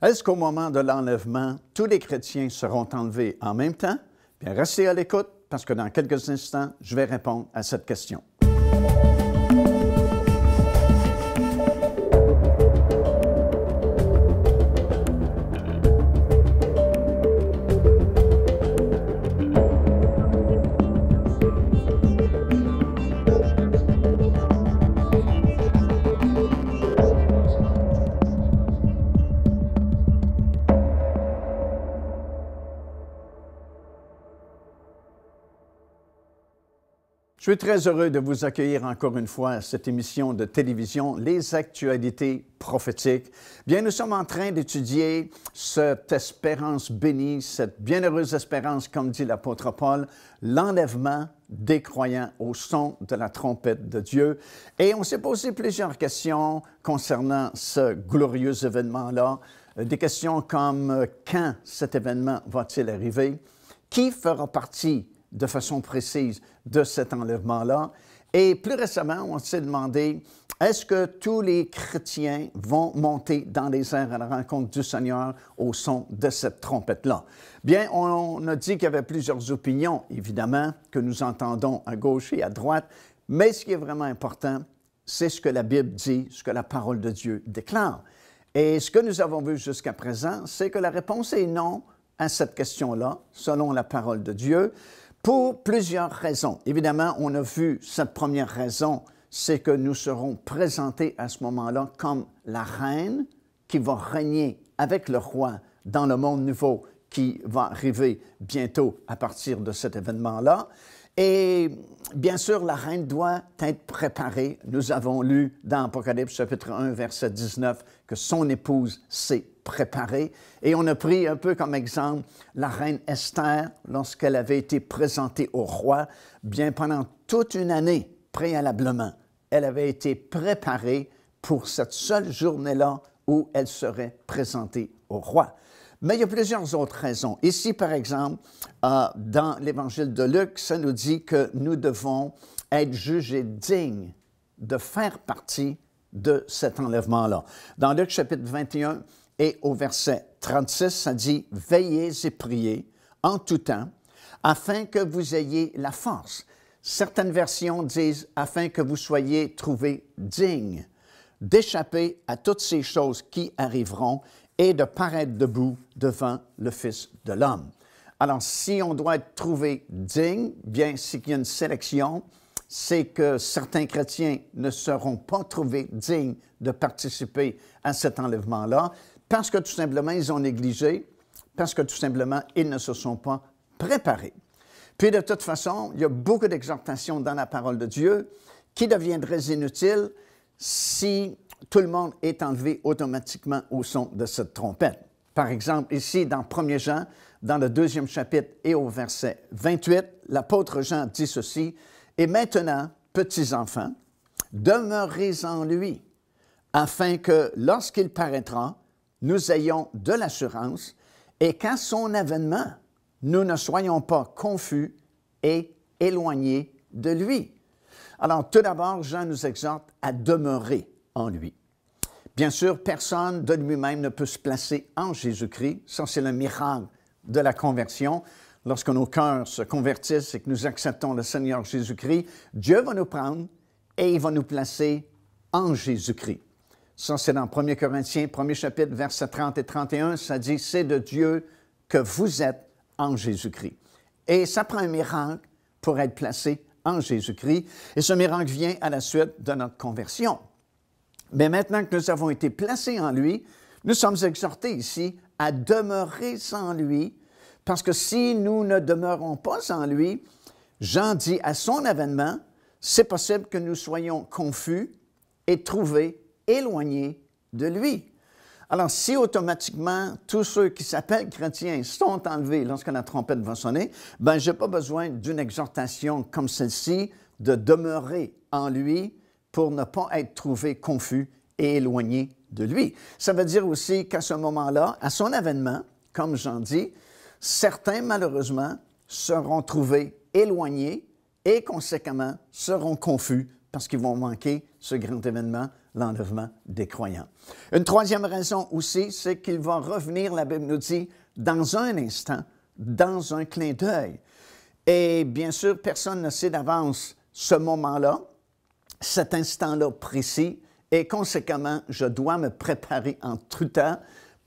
Est-ce qu'au moment de l'enlèvement, tous les chrétiens seront enlevés en même temps? Bien, restez à l'écoute parce que dans quelques instants, je vais répondre à cette question. Je suis très heureux de vous accueillir encore une fois à cette émission de télévision, Les Actualités prophétiques. Bien, nous sommes en train d'étudier cette espérance bénie, cette bienheureuse espérance, comme dit l'apôtre Paul, l'enlèvement des croyants au son de la trompette de Dieu. Et on s'est posé plusieurs questions concernant ce glorieux événement-là. Des questions comme quand cet événement va-t-il arriver? Qui fera partie de façon précise de cet enlèvement-là? Et plus récemment, on s'est demandé, est-ce que tous les chrétiens vont monter dans les airs à la rencontre du Seigneur au son de cette trompette-là? Bien, on a dit qu'il y avait plusieurs opinions, évidemment, que nous entendons à gauche et à droite, mais ce qui est vraiment important, c'est ce que la Bible dit, ce que la parole de Dieu déclare. Et ce que nous avons vu jusqu'à présent, c'est que la réponse est non à cette question-là, selon la parole de Dieu, pour plusieurs raisons. Évidemment, on a vu cette première raison, c'est que nous serons présentés à ce moment-là comme la reine qui va régner avec le roi dans le monde nouveau qui va arriver bientôt à partir de cet événement-là. Et bien sûr, la reine doit être préparée. Nous avons lu dans Apocalypse chapitre 1, verset 19, que son épouse s'est préparée. Et on a pris un peu comme exemple la reine Esther, lorsqu'elle avait été présentée au roi, bien pendant toute une année préalablement, elle avait été préparée pour cette seule journée-là où elle serait présentée au roi. Mais il y a plusieurs autres raisons. Ici, par exemple, dans l'Évangile de Luc, ça nous dit que nous devons être jugés dignes de faire partie de cet enlèvement-là. Dans Luc chapitre 21 et au verset 36, ça dit « Veillez et priez en tout temps, afin que vous ayez la force. » Certaines versions disent « afin que vous soyez trouvés dignes d'échapper à toutes ces choses qui arriveront et de paraître debout devant le Fils de l'homme. » Alors, si on doit être trouvé digne, bien, c'est qu'il y a une sélection, c'est que certains chrétiens ne seront pas trouvés dignes de participer à cet enlèvement-là parce que tout simplement, ils ont négligé, parce que tout simplement, ils ne se sont pas préparés. Puis, de toute façon, il y a beaucoup d'exhortations dans la parole de Dieu qui deviendraient inutiles si tout le monde est enlevé automatiquement au son de cette trompette. Par exemple, ici, dans 1 Jean, dans le 2e chapitre et au verset 28, l'apôtre Jean dit ceci, « Et maintenant, petits enfants, demeurez en lui, afin que, lorsqu'il paraîtra, nous ayons de l'assurance et qu'à son avènement, nous ne soyons pas confus et éloignés de lui. » Alors, tout d'abord, Jean nous exhorte à demeurer en lui. Bien sûr, personne de lui-même ne peut se placer en Jésus-Christ. Ça, c'est le miracle de la conversion. Lorsque nos cœurs se convertissent et que nous acceptons le Seigneur Jésus-Christ, Dieu va nous prendre et il va nous placer en Jésus-Christ. Ça, c'est dans 1 Corinthiens, 1er chapitre, versets 30 et 31. Ça dit, « C'est de Dieu que vous êtes en Jésus-Christ. » Et ça prend un miracle pour être placé en Jésus-Christ. Et ce miracle vient à la suite de notre conversion. Mais maintenant que nous avons été placés en lui, nous sommes exhortés ici à demeurer en lui, parce que si nous ne demeurons pas en lui, Jean dit à son avènement, c'est possible que nous soyons confus et trouvés éloignés de lui. Alors, si automatiquement tous ceux qui s'appellent chrétiens sont enlevés lorsque la trompette va sonner, bien, je n'ai pas besoin d'une exhortation comme celle-ci de demeurer en lui pour ne pas être trouvé confus et éloigné de lui. Ça veut dire aussi qu'à ce moment-là, à son avènement, comme Jean dit, certains, malheureusement, seront trouvés éloignés et, conséquemment, seront confus parce qu'ils vont manquer ce grand événement l'enlèvement des croyants. Une troisième raison aussi, c'est qu'il va revenir, la Bible nous dit, dans un instant, dans un clin d'œil. Et bien sûr, personne ne sait d'avance ce moment-là, cet instant-là précis, et conséquemment, je dois me préparer en tout temps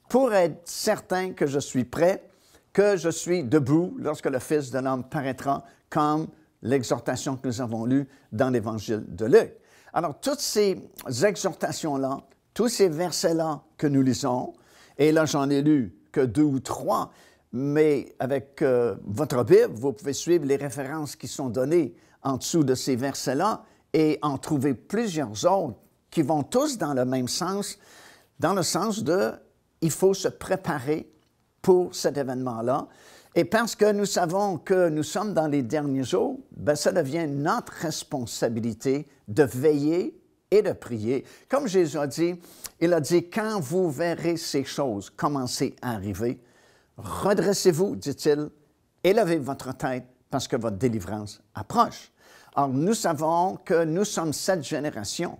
pour être certain que je suis prêt, que je suis debout lorsque le Fils de l'homme paraîtra, comme l'exhortation que nous avons lue dans l'Évangile de Luc. Alors, toutes ces exhortations-là, tous ces versets-là que nous lisons, et là, j'en ai lu que 2 ou 3, mais avec votre Bible, vous pouvez suivre les références qui sont données en dessous de ces versets-là et en trouver plusieurs autres qui vont tous dans le même sens, dans le sens de il faut se préparer pour cet événement-là. Et parce que nous savons que nous sommes dans les derniers jours, bien, ça devient notre responsabilité de veiller et de prier. Comme Jésus a dit, il a dit, quand vous verrez ces choses commencer à arriver, redressez-vous, dit-il, élevez votre tête parce que votre délivrance approche. Or, nous savons que nous sommes cette génération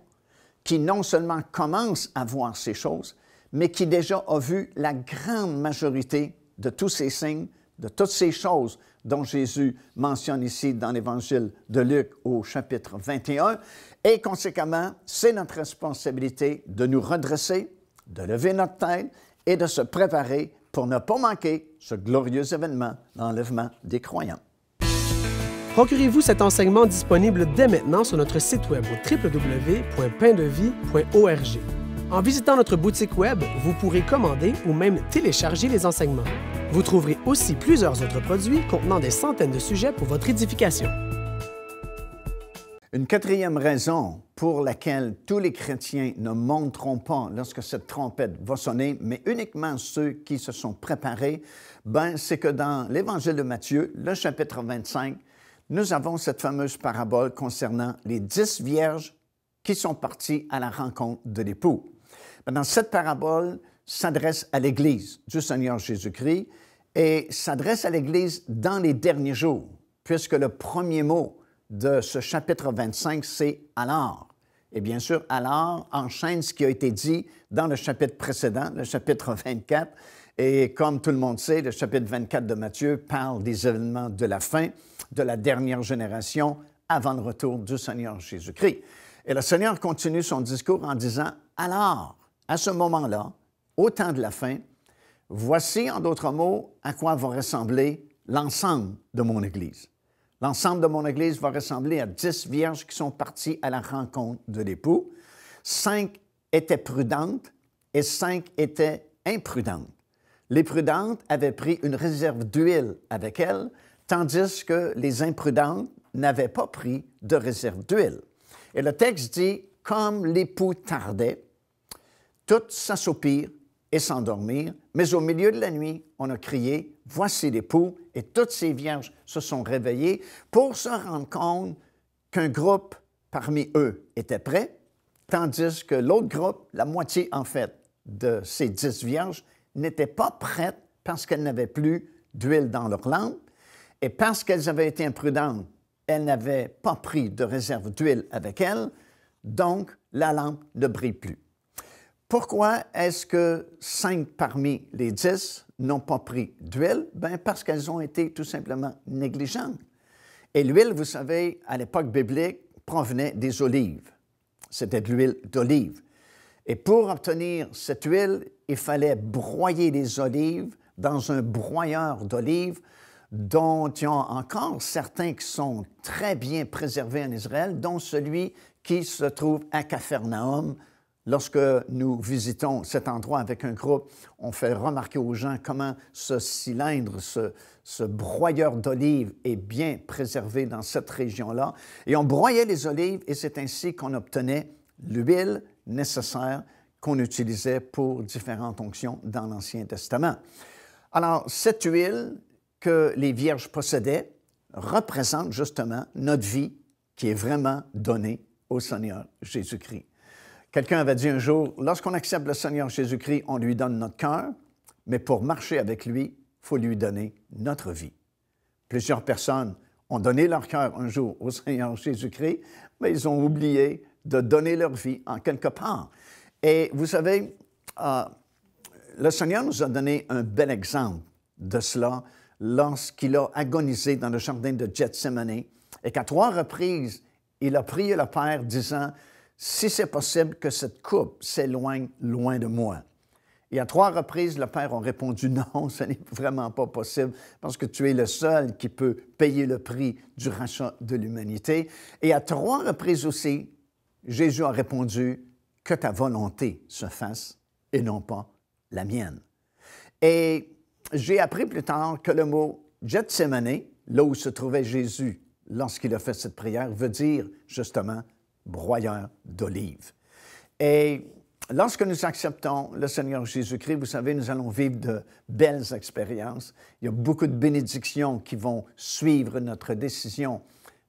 qui non seulement commence à voir ces choses, mais qui déjà a vu la grande majorité de tous ces signes, de toutes ces choses dont Jésus mentionne ici dans l'Évangile de Luc au chapitre 21. Et conséquemment, c'est notre responsabilité de nous redresser, de lever notre tête et de se préparer pour ne pas manquer ce glorieux événement, l'enlèvement des croyants. Procurez-vous cet enseignement disponible dès maintenant sur notre site web au www.paindevie.org. En visitant notre boutique web, vous pourrez commander ou même télécharger les enseignements. Vous trouverez aussi plusieurs autres produits contenant des centaines de sujets pour votre édification. Une quatrième raison pour laquelle tous les chrétiens ne monteront pas lorsque cette trompette va sonner, mais uniquement ceux qui se sont préparés, c'est que dans l'Évangile de Matthieu, le chapitre 25, nous avons cette fameuse parabole concernant les 10 vierges qui sont parties à la rencontre de l'époux. Dans cette parabole, s'adresse à l'Église du Seigneur Jésus-Christ et s'adresse à l'Église dans les derniers jours, puisque le premier mot de ce chapitre 25, c'est « alors ». Et bien sûr, « alors » enchaîne ce qui a été dit dans le chapitre précédent, le chapitre 24. Et comme tout le monde sait, le chapitre 24 de Matthieu parle des événements de la fin, de la dernière génération, avant le retour du Seigneur Jésus-Christ. Et le Seigneur continue son discours en disant « alors ». À ce moment-là, au temps de la fin, voici, en d'autres mots, à quoi va ressembler l'ensemble de mon Église. L'ensemble de mon Église va ressembler à 10 vierges qui sont parties à la rencontre de l'époux. 5 étaient prudentes et 5 étaient imprudentes. Les prudentes avaient pris une réserve d'huile avec elles, tandis que les imprudentes n'avaient pas pris de réserve d'huile. Et le texte dit, comme l'époux tardait, toutes s'assoupirent et s'endormirent, mais au milieu de la nuit, on a crié, « Voici l'époux », et toutes ces vierges se sont réveillées pour se rendre compte qu'un groupe parmi eux était prêt, tandis que l'autre groupe, la moitié en fait de ces 10 vierges, n'était pas prêtes parce qu'elles n'avaient plus d'huile dans leur lampe, et parce qu'elles avaient été imprudentes, elles n'avaient pas pris de réserve d'huile avec elles, donc la lampe ne brille plus. Pourquoi est-ce que 5 parmi les 10 n'ont pas pris d'huile? Parce qu'elles ont été tout simplement négligentes. Et l'huile, vous savez, à l'époque biblique, provenait des olives. C'était de l'huile d'olive. Et pour obtenir cette huile, il fallait broyer les olives dans un broyeur d'olives dont il y a encore certains qui sont très bien préservés en Israël, dont celui qui se trouve à Capharnaüm. Lorsque nous visitons cet endroit avec un groupe, on fait remarquer aux gens comment ce cylindre, ce broyeur d'olives est bien préservé dans cette région-là. Et on broyait les olives et c'est ainsi qu'on obtenait l'huile nécessaire qu'on utilisait pour différentes onctions dans l'Ancien Testament. Alors, cette huile que les vierges possédaient représente justement notre vie qui est vraiment donnée au Seigneur Jésus-Christ. Quelqu'un avait dit un jour, lorsqu'on accepte le Seigneur Jésus-Christ, on lui donne notre cœur, mais pour marcher avec lui, il faut lui donner notre vie. Plusieurs personnes ont donné leur cœur un jour au Seigneur Jésus-Christ, mais ils ont oublié de donner leur vie en quelque part. Et vous savez, le Seigneur nous a donné un bel exemple de cela lorsqu'il a agonisé dans le jardin de Gethsémani et qu'à 3 reprises, il a prié le Père disant « Si c'est possible que cette coupe s'éloigne loin de moi. » Et à 3 reprises, le Père a répondu « Non, ce n'est vraiment pas possible parce que tu es le seul qui peut payer le prix du rachat de l'humanité. » Et à 3 reprises aussi, Jésus a répondu « Que ta volonté se fasse et non pas la mienne. » Et j'ai appris plus tard que le mot « Gethsémani », là où se trouvait Jésus lorsqu'il a fait cette prière, veut dire justement « broyeur d'olives ». Et lorsque nous acceptons le Seigneur Jésus-Christ, vous savez, nous allons vivre de belles expériences. Il y a beaucoup de bénédictions qui vont suivre notre décision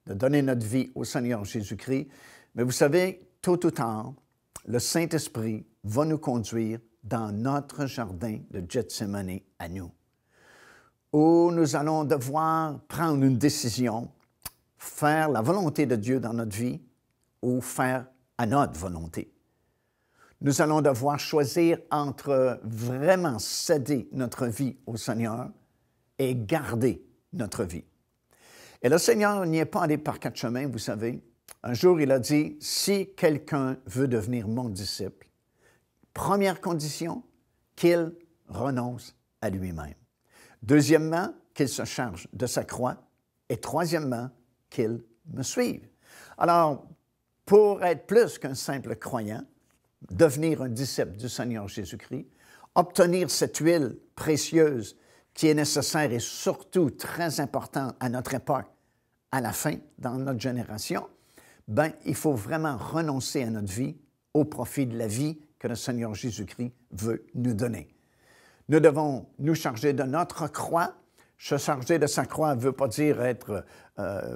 de donner notre vie au Seigneur Jésus-Christ. Mais vous savez, tôt ou tard, le Saint-Esprit va nous conduire dans notre jardin de Gethsémani à nous, où nous allons devoir prendre une décision, faire la volonté de Dieu dans notre vie ou faire à notre volonté. Nous allons devoir choisir entre vraiment céder notre vie au Seigneur et garder notre vie. Et le Seigneur n'y est pas allé par 4 chemins, vous savez. Un jour, il a dit, « Si quelqu'un veut devenir mon disciple, première condition, qu'il renonce à lui-même. Deuxièmement, qu'il se charge de sa croix. Et troisièmement, qu'il me suive. » Alors, pour être plus qu'un simple croyant, devenir un disciple du Seigneur Jésus-Christ, obtenir cette huile précieuse qui est nécessaire et surtout très importante à notre époque, à la fin, dans notre génération, bien, il faut vraiment renoncer à notre vie au profit de la vie que le Seigneur Jésus-Christ veut nous donner. Nous devons nous charger de notre croix. Se charger de sa croix ne veut pas dire être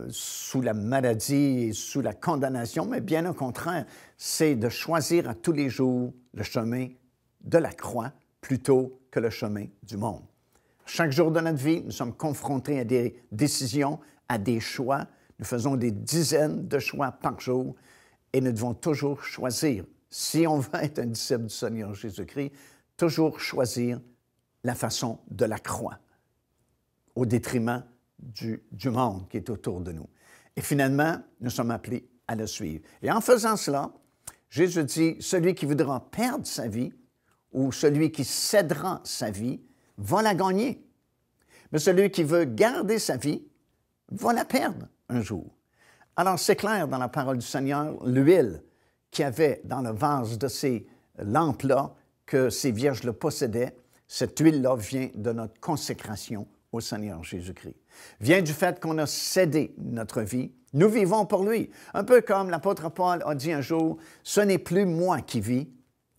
sous la maladie et sous la condamnation, mais bien au contraire, c'est de choisir à tous les jours le chemin de la croix plutôt que le chemin du monde. Chaque jour de notre vie, nous sommes confrontés à des décisions, à des choix. Nous faisons des dizaines de choix par jour et nous devons toujours choisir, si on veut être un disciple du Seigneur Jésus-Christ, toujours choisir la façon de la croix au détriment du monde qui est autour de nous. Et finalement, nous sommes appelés à le suivre. Et en faisant cela, Jésus dit, celui qui voudra perdre sa vie ou celui qui cédera sa vie va la gagner. Mais celui qui veut garder sa vie va la perdre un jour. Alors, c'est clair dans la parole du Seigneur, l'huile qu'il y avait dans le vase de ces lampes-là, que ces vierges le possédaient, cette huile-là vient de notre consécration au Seigneur Jésus-Christ. Vient du fait qu'on a cédé notre vie. Nous vivons pour lui. Un peu comme l'apôtre Paul a dit un jour, « Ce n'est plus moi qui vis,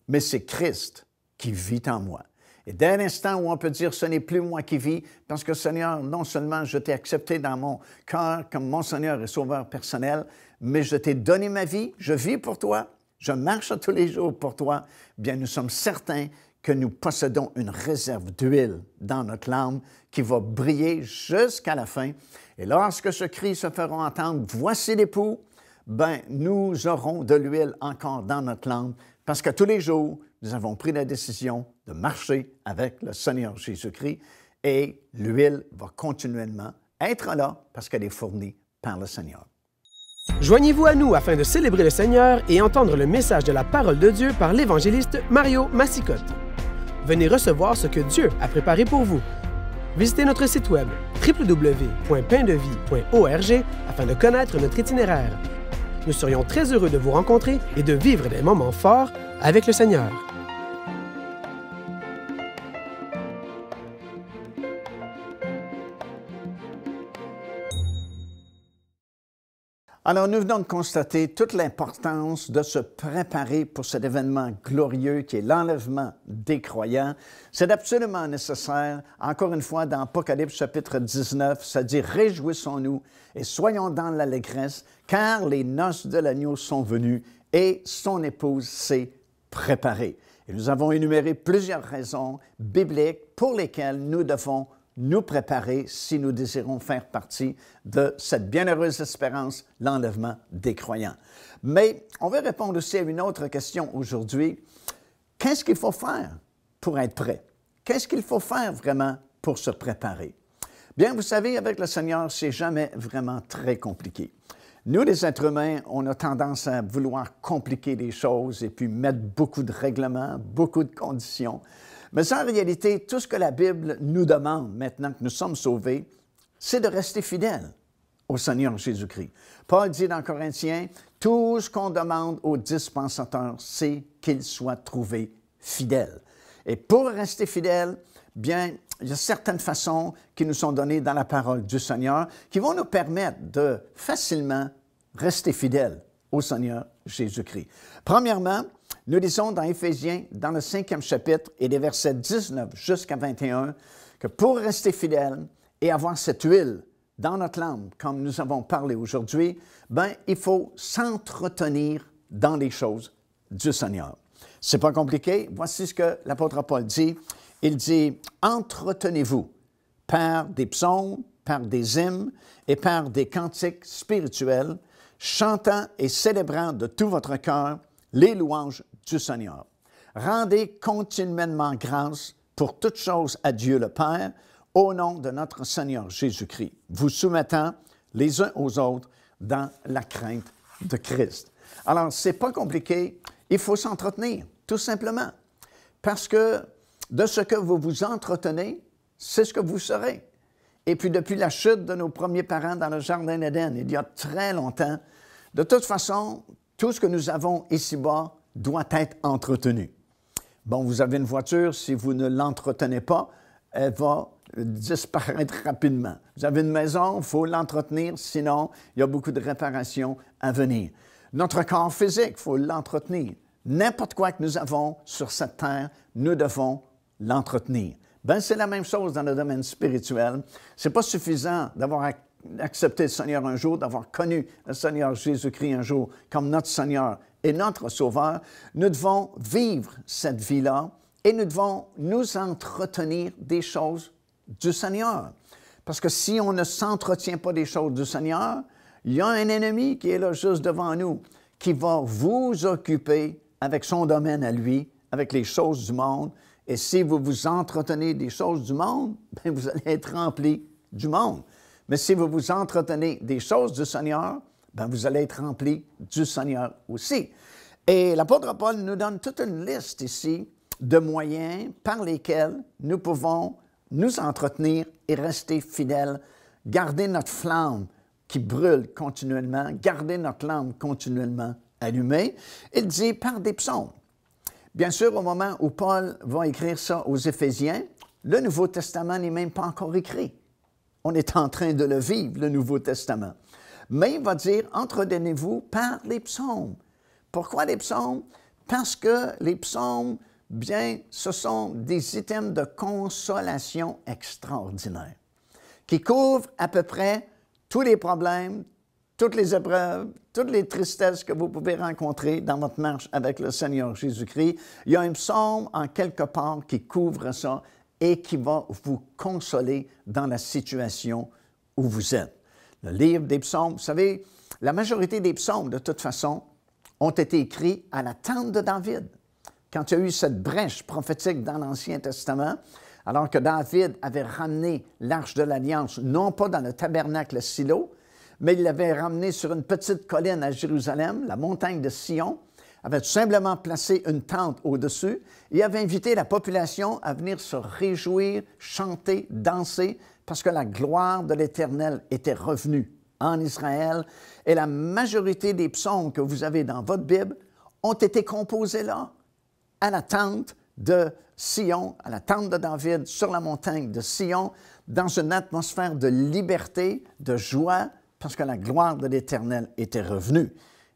mais c'est Christ qui vit en moi. » Et dès l'instant où on peut dire « Ce n'est plus moi qui vis », parce que Seigneur, non seulement je t'ai accepté dans mon cœur comme mon Seigneur et Sauveur personnel, mais je t'ai donné ma vie, je vis pour toi, je marche tous les jours pour toi, bien nous sommes certains que nous possédons une réserve d'huile dans notre lampe qui va briller jusqu'à la fin. Et lorsque ce cri se fera entendre, « Voici l'époux », ben nous aurons de l'huile encore dans notre lampe parce que tous les jours, nous avons pris la décision de marcher avec le Seigneur Jésus-Christ et l'huile va continuellement être là parce qu'elle est fournie par le Seigneur. Joignez-vous à nous afin de célébrer le Seigneur et entendre le message de la parole de Dieu par l'évangéliste Mario Massicotte. Venez recevoir ce que Dieu a préparé pour vous. Visitez notre site web www.paindevie.org afin de connaître notre itinéraire. Nous serions très heureux de vous rencontrer et de vivre des moments forts avec le Seigneur. Alors, nous venons de constater toute l'importance de se préparer pour cet événement glorieux qui est l'enlèvement des croyants. C'est absolument nécessaire. Encore une fois, dans Apocalypse chapitre 19, ça dit « Réjouissons-nous et soyons dans l'allégresse, car les noces de l'agneau sont venues et son épouse s'est préparée. » Et nous avons énuméré plusieurs raisons bibliques pour lesquelles nous devons nous préparer si nous désirons faire partie de cette bienheureuse espérance, l'enlèvement des croyants. Mais on va répondre aussi à une autre question aujourd'hui. Qu'est-ce qu'il faut faire pour être prêt? Qu'est-ce qu'il faut faire vraiment pour se préparer? Bien, vous savez, avec le Seigneur, c'est jamais vraiment très compliqué. Nous, les êtres humains, on a tendance à vouloir compliquer les choses et puis mettre beaucoup de règlements, beaucoup de conditions. Mais en réalité, tout ce que la Bible nous demande maintenant que nous sommes sauvés, c'est de rester fidèles au Seigneur Jésus-Christ. Paul dit dans Corinthiens, tout ce qu'on demande aux dispensateurs, c'est qu'ils soient trouvés fidèles. Et pour rester fidèles, bien, il y a certaines façons qui nous sont données dans la parole du Seigneur qui vont nous permettre de facilement rester fidèles au Seigneur Jésus-Christ. Premièrement, nous lisons dans Éphésiens, dans le 5e chapitre et des versets 19 jusqu'à 21, que pour rester fidèles et avoir cette huile dans notre lampe, comme nous avons parlé aujourd'hui, bien, il faut s'entretenir dans les choses du Seigneur. Ce n'est pas compliqué. Voici ce que l'apôtre Paul dit. Il dit, « Entretenez-vous par des psaumes, par des hymnes et par des cantiques spirituels, chantant et célébrant de tout votre cœur les louanges du Seigneur. Rendez continuellement grâce pour toutes choses à Dieu le Père, au nom de notre Seigneur Jésus-Christ, vous soumettant les uns aux autres dans la crainte de Christ. » Alors, ce n'est pas compliqué, il faut s'entretenir, tout simplement, parce que de ce que vous vous entretenez, c'est ce que vous serez. Et puis, depuis la chute de nos premiers parents dans le Jardin d'Éden, il y a très longtemps, de toute façon, tout ce que nous avons ici-bas doit être entretenu. Bon, vous avez une voiture, si vous ne l'entretenez pas, elle va disparaître rapidement. Vous avez une maison, il faut l'entretenir, sinon il y a beaucoup de réparations à venir. Notre corps physique, il faut l'entretenir. N'importe quoi que nous avons sur cette terre, nous devons l'entretenir. Bien, c'est la même chose dans le domaine spirituel. Ce n'est pas suffisant d'avoir accepté le Seigneur un jour, d'avoir connu le Seigneur Jésus-Christ un jour comme notre Seigneur et notre Sauveur. Nous devons vivre cette vie-là et nous devons nous entretenir des choses du Seigneur. Parce que si on ne s'entretient pas des choses du Seigneur, il y a un ennemi qui est là juste devant nous, qui va vous occuper avec son domaine à lui, avec les choses du monde. Et si vous vous entretenez des choses du monde, bien, vous allez être rempli du monde. Mais si vous vous entretenez des choses du Seigneur, bien, vous allez être rempli du Seigneur aussi. Et l'apôtre Paul nous donne toute une liste ici de moyens par lesquels nous pouvons nous entretenir et rester fidèles, garder notre flamme qui brûle continuellement, garder notre lampe continuellement allumée. Il dit par des psaumes. Bien sûr, au moment où Paul va écrire ça aux Éphésiens, le Nouveau Testament n'est même pas encore écrit. On est en train de le vivre, le Nouveau Testament. Mais il va dire, entretenez-vous par les psaumes. Pourquoi les psaumes? Parce que les psaumes, bien, ce sont des items de consolation extraordinaires qui couvrent à peu près tous les problèmes, toutes les épreuves, toutes les tristesses que vous pouvez rencontrer dans votre marche avec le Seigneur Jésus-Christ. Il y a un psaume en quelque part qui couvre ça et qui va vous consoler dans la situation où vous êtes. Le livre des psaumes, vous savez, la majorité des psaumes, de toute façon, ont été écrits à la tente de David. Quand il y a eu cette brèche prophétique dans l'Ancien Testament, alors que David avait ramené l'Arche de l'Alliance, non pas dans le tabernacle Silo, mais il l'avait ramené sur une petite colline à Jérusalem, la montagne de Sion, avait tout simplement placé une tente au-dessus et avait invité la population à venir se réjouir, chanter, danser, parce que la gloire de l'Éternel était revenue en Israël. Et la majorité des psaumes que vous avez dans votre Bible ont été composés là, à la tente de Sion, à la tente de David, sur la montagne de Sion, dans une atmosphère de liberté, de joie, parce que la gloire de l'Éternel était revenue.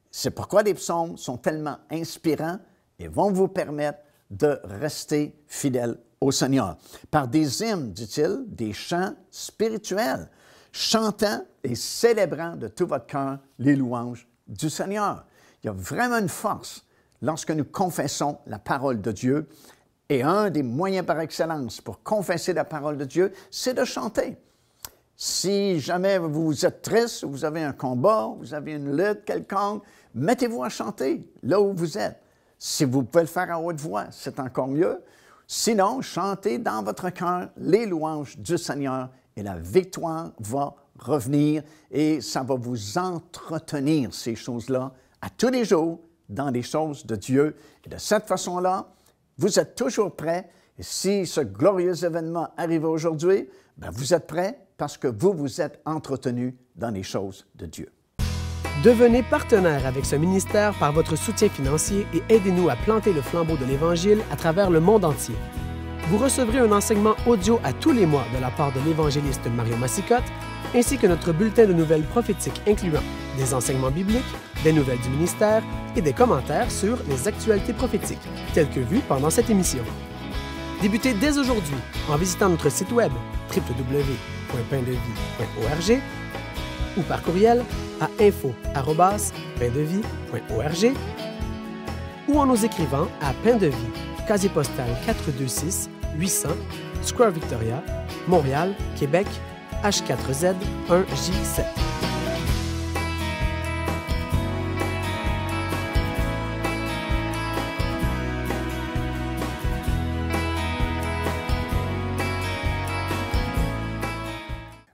C'est pourquoi les psaumes sont tellement inspirants et vont vous permettre de rester fidèles au Seigneur. Par des hymnes, dit-il, des chants spirituels, chantant et célébrant de tout votre cœur les louanges du Seigneur. Il y a vraiment une force lorsque nous confessons la parole de Dieu Et un des moyens par excellence pour confesser la parole de Dieu, c'est de chanter. Si jamais vous êtes triste, vous avez un combat, vous avez une lutte quelconque, mettez-vous à chanter là où vous êtes. Si vous pouvez le faire à haute voix, c'est encore mieux. Sinon, chantez dans votre cœur les louanges du Seigneur et la victoire va revenir et ça va vous entretenir, ces choses-là, à tous les jours, dans les choses de Dieu. Et de cette façon-là, vous êtes toujours prêts. Et si ce glorieux événement arrive aujourd'hui, bien, vous êtes prêts parce que vous vous êtes entretenus dans les choses de Dieu. Devenez partenaire avec ce ministère par votre soutien financier et aidez-nous à planter le flambeau de l'Évangile à travers le monde entier. Vous recevrez un enseignement audio à tous les mois de la part de l'évangéliste Mario Massicotte, ainsi que notre bulletin de nouvelles prophétiques incluant des enseignements bibliques, des nouvelles du ministère et des commentaires sur les actualités prophétiques, telles que vues pendant cette émission. Débutez dès aujourd'hui en visitant notre site web www.paindevie.org ou par courriel à info@paindevie.org ou en nous écrivant à Pain de Vie, casier postal 426 800 Square Victoria, Montréal, Québec, H4Z 1J7.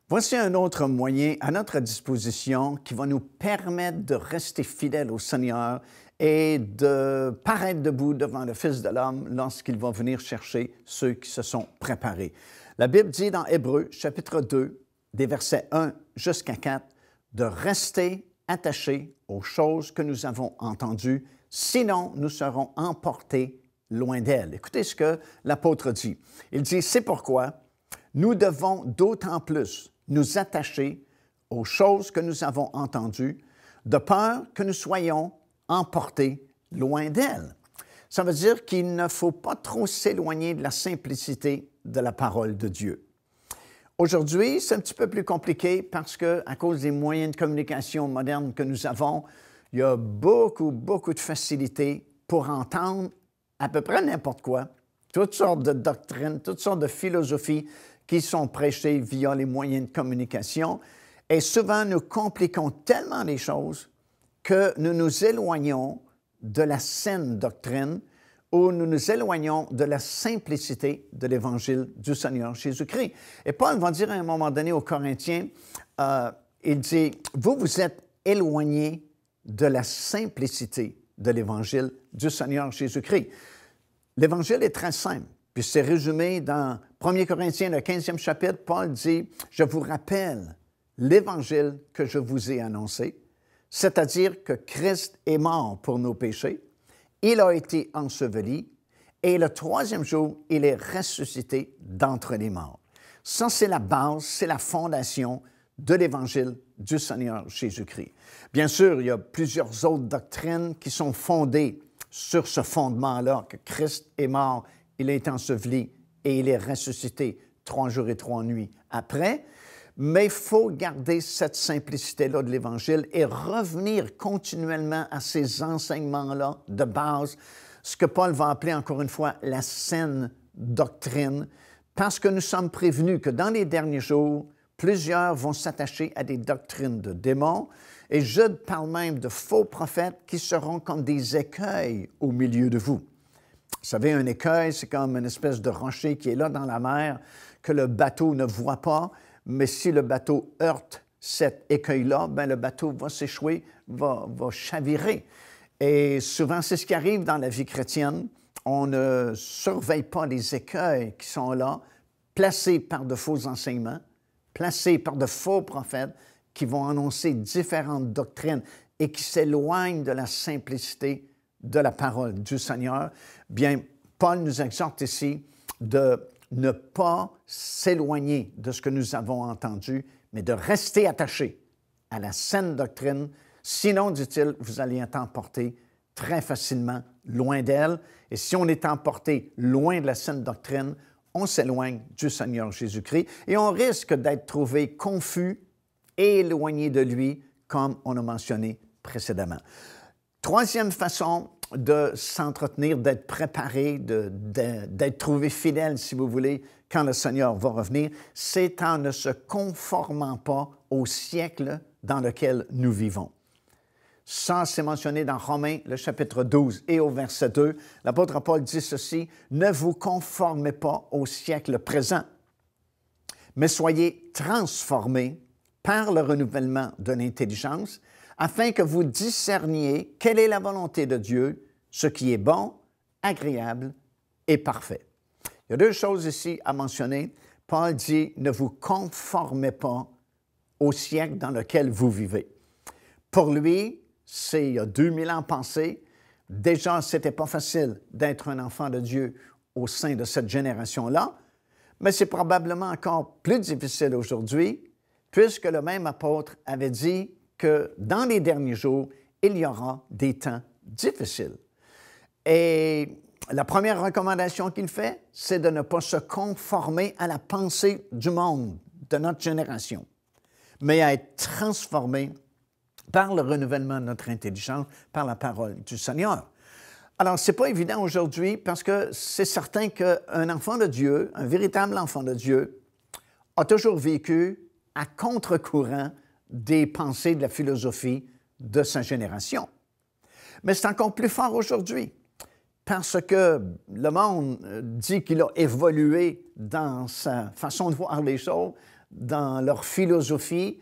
Voici un autre moyen à notre disposition qui va nous permettre de rester fidèles au Seigneur et de paraître debout devant le Fils de l'homme lorsqu'il va venir chercher ceux qui se sont préparés. La Bible dit dans Hébreux, chapitre 2, des versets 1 jusqu'à 4, de rester attachés aux choses que nous avons entendues, sinon nous serons emportés loin d'elles. Écoutez ce que l'apôtre dit. Il dit, c'est pourquoi nous devons d'autant plus nous attacher aux choses que nous avons entendues, de peur que nous soyons emportés loin d'elles. Ça veut dire qu'il ne faut pas trop s'éloigner de la simplicité de la parole de Dieu. Aujourd'hui, c'est un petit peu plus compliqué parce qu'à cause des moyens de communication modernes que nous avons, il y a beaucoup de facilité pour entendre à peu près n'importe quoi, toutes sortes de doctrines, toutes sortes de philosophies qui sont prêchées via les moyens de communication. Et souvent, nous compliquons tellement les choses que nous nous éloignons de la saine doctrine ou nous nous éloignons de la simplicité de l'Évangile du Seigneur Jésus-Christ. Et Paul va dire à un moment donné aux Corinthiens, il dit, vous êtes éloignés de la simplicité de l'Évangile du Seigneur Jésus-Christ. L'Évangile est très simple, puis c'est résumé dans 1 Corinthiens, le 15e chapitre. Paul dit, « Je vous rappelle l'Évangile que je vous ai annoncé, c'est-à-dire que Christ est mort pour nos péchés, il a été enseveli, et le troisième jour, il est ressuscité d'entre les morts. » Ça, c'est la base, c'est la fondation de l'Évangile du Seigneur Jésus-Christ. Bien sûr, il y a plusieurs autres doctrines qui sont fondées sur ce fondement-là, que Christ est mort, il est enseveli et il est ressuscité 3 jours et 3 nuits après. Mais il faut garder cette simplicité-là de l'Évangile et revenir continuellement à ces enseignements-là de base, ce que Paul va appeler encore une fois la saine doctrine, parce que nous sommes prévenus que dans les derniers jours, plusieurs vont s'attacher à des doctrines de démons, et Jude parle même de faux prophètes qui seront comme des écueils au milieu de vous. Vous savez, un écueil, c'est comme une espèce de rocher qui est là dans la mer, que le bateau ne voit pas, mais si le bateau heurte cet écueil-là, bien, le bateau va s'échouer, va chavirer. Et souvent, c'est ce qui arrive dans la vie chrétienne. On ne surveille pas les écueils qui sont là, placés par de faux enseignements, placés par de faux prophètes qui vont annoncer différentes doctrines et qui s'éloignent de la simplicité de la parole du Seigneur. Bien, Paul nous exhorte ici de ne pas s'éloigner de ce que nous avons entendu, mais de rester attaché à la saine doctrine. Sinon, dit-il, vous allez être emporté très facilement loin d'elle. Et si on est emporté loin de la saine doctrine, on s'éloigne du Seigneur Jésus-Christ et on risque d'être trouvé confus et éloigné de lui, comme on a mentionné précédemment. Troisième façon de s'entretenir, d'être préparé, d'être trouvé fidèle, si vous voulez, quand le Seigneur va revenir, c'est en ne se conformant pas au siècle dans lequel nous vivons. Ça, c'est mentionné dans Romains, le chapitre 12 et au verset 2. L'apôtre Paul dit ceci, « Ne vous conformez pas au siècle présent, mais soyez transformés par le renouvellement de l'intelligence, afin que vous discerniez quelle est la volonté de Dieu, ce qui est bon, agréable et parfait. » Il y a deux choses ici à mentionner. Paul dit, « Ne vous conformez pas au siècle dans lequel vous vivez. » Pour lui, c'est il y a 2000 ans passé. Déjà, ce n'était pas facile d'être un enfant de Dieu au sein de cette génération-là, mais c'est probablement encore plus difficile aujourd'hui, puisque le même apôtre avait dit que dans les derniers jours, il y aura des temps difficiles. Et la première recommandation qu'il fait, c'est de ne pas se conformer à la pensée du monde, de notre génération, mais à être transformé par le renouvellement de notre intelligence, par la parole du Seigneur. Alors, ce n'est pas évident aujourd'hui parce que c'est certain qu'un enfant de Dieu, un véritable enfant de Dieu, a toujours vécu à contre-courant des pensées de la philosophie de sa génération. Mais c'est encore plus fort aujourd'hui parce que le monde dit qu'il a évolué dans sa façon de voir les choses, dans leur philosophie,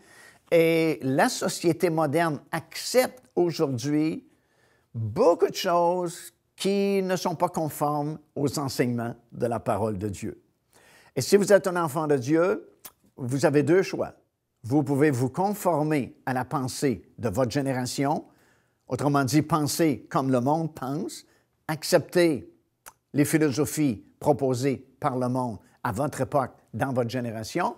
et la société moderne accepte aujourd'hui beaucoup de choses qui ne sont pas conformes aux enseignements de la parole de Dieu. Et si vous êtes un enfant de Dieu, vous avez deux choix. Vous pouvez vous conformer à la pensée de votre génération, autrement dit, penser comme le monde pense, accepter les philosophies proposées par le monde à votre époque, dans votre génération,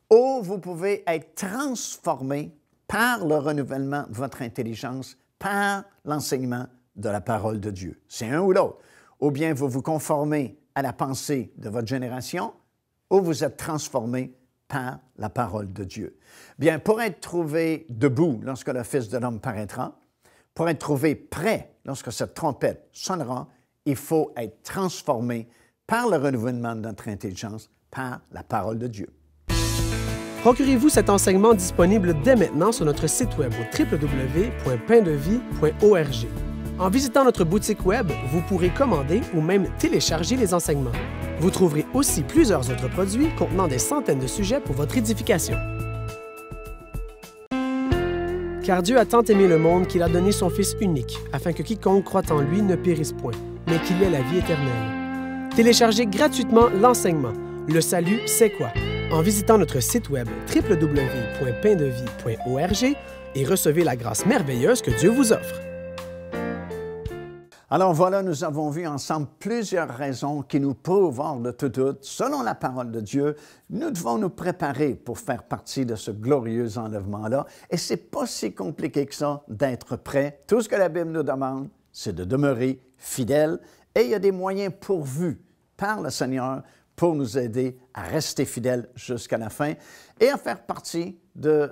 ou vous pouvez être transformé par le renouvellement de votre intelligence, par l'enseignement de la parole de Dieu. C'est un ou l'autre. Ou bien vous vous conformez à la pensée de votre génération, ou vous êtes transformé par la parole de Dieu. Bien, pour être trouvé debout lorsque le Fils de l'homme paraîtra, pour être trouvé prêt lorsque cette trompette sonnera, il faut être transformé par le renouvellement de notre intelligence, par la parole de Dieu. Procurez-vous cet enseignement disponible dès maintenant sur notre site web au www.paindevie.org. En visitant notre boutique web, vous pourrez commander ou même télécharger les enseignements. Vous trouverez aussi plusieurs autres produits contenant des centaines de sujets pour votre édification. Car Dieu a tant aimé le monde qu'il a donné son Fils unique, afin que quiconque croit en lui ne périsse point, mais qu'il ait la vie éternelle. Téléchargez gratuitement l'enseignement « Le salut, c'est quoi ?» en visitant notre site web www.paindevie.org et recevez la grâce merveilleuse que Dieu vous offre. Alors voilà, nous avons vu ensemble plusieurs raisons qui nous prouvent hors de tout doute, selon la parole de Dieu, nous devons nous préparer pour faire partie de ce glorieux enlèvement-là. Et ce n'est pas si compliqué que ça d'être prêt. Tout ce que la Bible nous demande, c'est de demeurer fidèle. Et il y a des moyens pourvus par le Seigneur pour nous aider à rester fidèles jusqu'à la fin et à faire partie de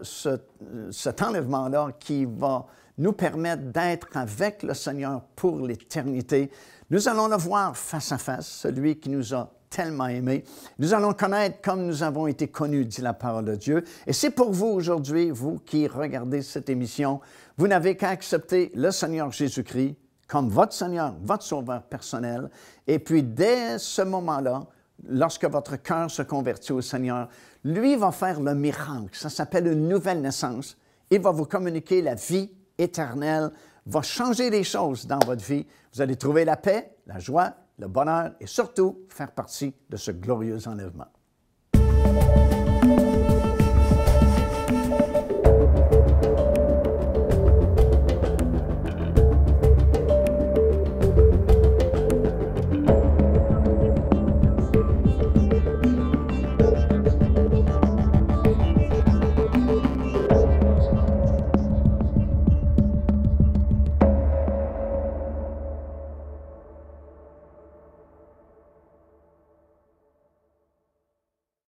cet enlèvement-là qui va nous permettre d'être avec le Seigneur pour l'éternité. Nous allons le voir face à face, celui qui nous a tellement aimés. Nous allons connaître comme nous avons été connus, dit la parole de Dieu. Et c'est pour vous aujourd'hui, vous qui regardez cette émission, vous n'avez qu'à accepter le Seigneur Jésus-Christ comme votre Seigneur, votre Sauveur personnel. Et puis, dès ce moment-là, lorsque votre cœur se convertit au Seigneur, lui va faire le miracle. Ça s'appelle une nouvelle naissance. Il va vous communiquer la vie éternelle, va changer les choses dans votre vie. Vous allez trouver la paix, la joie, le bonheur et surtout faire partie de ce glorieux enlèvement.